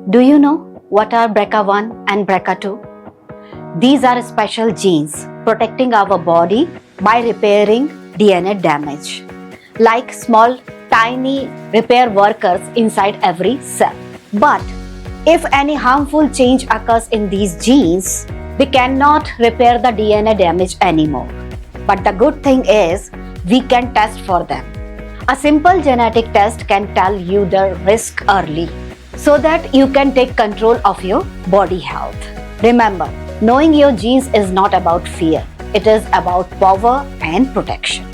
Do you know what are BRCA1 and BRCA2? These are special genes protecting our body by repairing DNA damage, like small, tiny repair workers inside every cell. But if any harmful change occurs in these genes, we cannot repair the DNA damage anymore. But the good thing is, we can test for them. A simple genetic test can tell you the risk early so that you can take control of your body health. Remember, knowing your genes is not about fear, it is about power and protection.